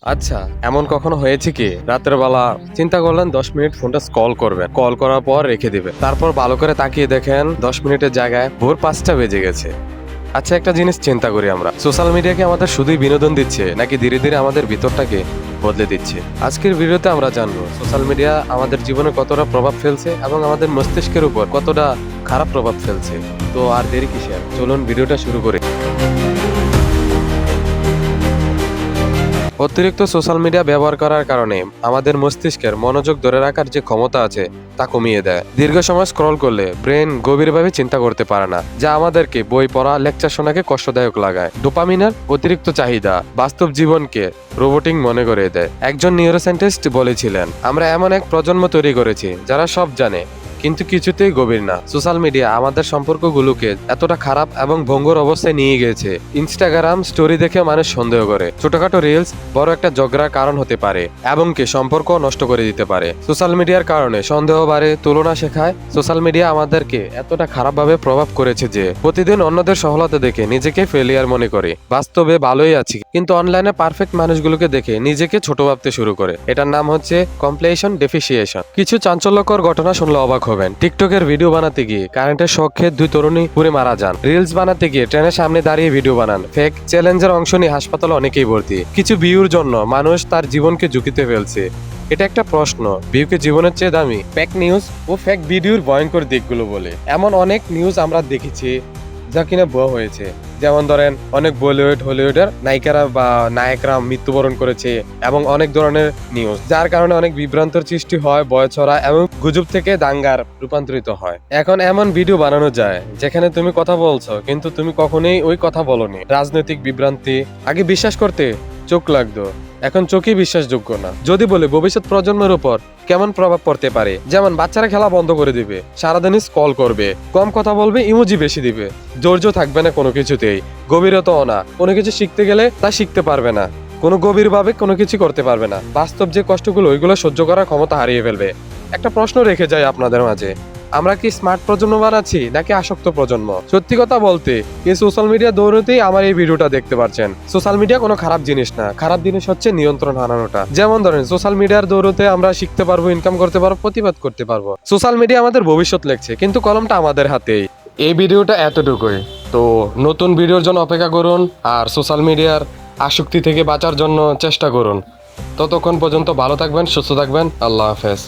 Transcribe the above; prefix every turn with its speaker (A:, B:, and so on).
A: আচ্ছা, এমন কখনো হয়েছে কি রাতের বেলা চিন্তা করলেন 10 মিনিট ফোনটা স্ক্রল করবেন, কল করার পর রেখে দিবেন, তারপর ভালো করে তাকিয়ে দেখেন 10 মিনিটের জায়গায় ভোর 5টা বেজে গেছে। আচ্ছা, একটা জিনিস চিন্তা করি, আমরা সোশ্যাল মিডিয়াকে আমাদের শুধুই বিনোদন দিচ্ছে নাকি ধীরে ধীরে আমাদের ভিতরটাকে বদলে দিচ্ছে? আজকের ভিডিওতে আমরা জানবো সোশ্যাল মিডিয়া আমাদের জীবনে কতটা প্রভাব ফেলছে এবং আমাদের মস্তিষ্কের উপর কতটা খারাপ প্রভাব ফেলছে। তো আর দেরি কিসের, চলুন ভিডিওটা শুরু করি। অতিরিক্ত সোশ্যাল মিডিয়া ব্যবহার করার কারণে আমাদের মস্তিষ্কের মনোযোগ ধরে রাখার যে ক্ষমতা আছে তা কমিয়ে দেয়। দীর্ঘ সময় স্ক্রল করলে ব্রেন গভীরভাবে চিন্তা করতে পারে না, যা আমাদেরকে বই পড়া, লেকচার শোনাকে কষ্টদায়ক লাগায়। ডোপামিনের অতিরিক্ত চাহিদা বাস্তব জীবনকে রোবটিং মনে করে দেয়। একজন নিউরোসায়েন্টিস্ট বলেছিলেন, আমরা এমন এক প্রজন্ম তৈরি করেছি যারা সব জানে কিন্তু কিছুতেই গভীর না। সোশ্যাল মিডিয়া আমাদের সম্পর্কগুলোকে এতটা খারাপ এবং ভঙ্গুর অবস্থায় নিয়ে গেছে, ইনস্টাগ্রাম স্টোরি দেখে মানুষ সন্দেহ করে, ছোটখাটো রিলস বড় একটা ঝগড়ার কারণ হতে পারে এবং কি সম্পর্ক নষ্ট করে দিতে পারে। সোশ্যাল মিডিয়ার কারণে সন্দেহ বাড়ে, তুলনা শেখায়। সোশ্যাল মিডিয়া আমাদেরকে এতটা খারাপভাবে প্রভাব করেছে যে প্রতিদিন অন্যদের সফলতা দেখে নিজেকে ফেলিয়ার মনে করে। বাস্তবে ভালোই আছি কিন্তু অনলাইনে পারফেক্ট মানুষগুলোকে দেখে নিজেকে ছোট ভাবতে শুরু করে। এটার নাম হচ্ছে কমপ্লেশন ডেফিসিয়েশন। কিছু চাঞ্চল্যকর ঘটনা শুনলে অবাক হবেন। টিকটকের ভিডিও বানাতে গিয়ে কারেন্টের শখে 2 তরুণী পুড়ে মারা যান। রিলস বানাতে গিয়ে ট্রেনের সামনে দাঁড়িয়ে ভিডিও বানান। ফেক চ্যালেঞ্জের অংশ নিয়ে হাসপাতালে অনেকেই ভর্তি। কিছু ভিউর জন্য মানুষ তার জীবনকে ঝুঁকিতে ফেলছে। এটা একটা প্রশ্ন, ভিউকে জীবনের চেয়ে দামি? ফেক নিউজ ও ফেক ভিডিওর ভয়ঙ্কর দিকগুলো বলে এমন অনেক নিউজ আমরা দেখেছি যা কিনা ভুয়া হয়েছে। যেমন ধরেন, অনেক বলিউড হলিউডের নায়িকারা বা নায়করা মৃত্যুবরণ করেছে এবং অনেক ধরনের নিউজ, যার কারণে অনেক বিভ্রান্তর সৃষ্টি হয়, ভয় ছড়া এবং গুজব থেকে দাঙ্গার রূপান্তরিত হয়। এখন এমন ভিডিও বানানো যায় যেখানে তুমি কথা বলছো কিন্তু তুমি কখনোই ওই কথা বলনি। রাজনৈতিক বিভ্রান্তি, আগে বিশ্বাস করতে চোখ লাগতো, এখন চোখই বিশ্বাসযোগ্য না। যদি বলে ভবিষ্যৎ প্রজন্মের উপর কেমন প্রভাব পড়তে পারে, যেমন বাচ্চারা খেলা বন্ধ করে দিবে, সারাদিনই স্ক্রল করবে, কম কথা বলবে, ইমোজি বেশি দিবে, ধৈর্য থাকবে না কোনো কিছুতেই, গভীরতাও না। কোনো কিছু শিখতে গেলে তা শিখতে পারবে না, কোনো গভীরভাবে কোনো কিছু করতে পারবে না। বাস্তব যে কষ্টগুলো ওইগুলো সহ্য করার ক্ষমতা হারিয়ে ফেলবে। একটা প্রশ্ন রেখে যায় আপনাদের মাঝে, আমরা কি স্মার্ট প্রজন্ম বানাচ্ছি নাকি আসক্ত প্রজন্ম? সত্যি কথা বলতে এই সোশ্যাল মিডিয়া দৌড়তেই আমার এই ভিডিওটা দেখতে পাচ্ছেন। সোশ্যাল মিডিয়া কোনো খারাপ জিনিস না, খারাপ জিনিস হচ্ছে নিয়ন্ত্রণ হারানোটা। যেমন ধরেন, সোশ্যাল মিডিয়ার দৌড়তে আমরা শিখতে পারবো, ইনকাম করতে পারবো, প্রতিবাদ করতে পারবো। সোশ্যাল মিডিয়া আমাদের ভবিষ্যৎ লেখছে কিন্তু কলমটা আমাদের হাতেই। এই ভিডিওটা এতটুকুই। তো নতুন ভিডিওর জন্য অপেক্ষা করুন আর সোশ্যাল মিডিয়ার আসক্তি থেকে বাঁচার জন্য চেষ্টা করুন। ততক্ষণ পর্যন্ত ভালো থাকবেন, সুস্থ থাকবেন। আল্লাহ হাফেজ।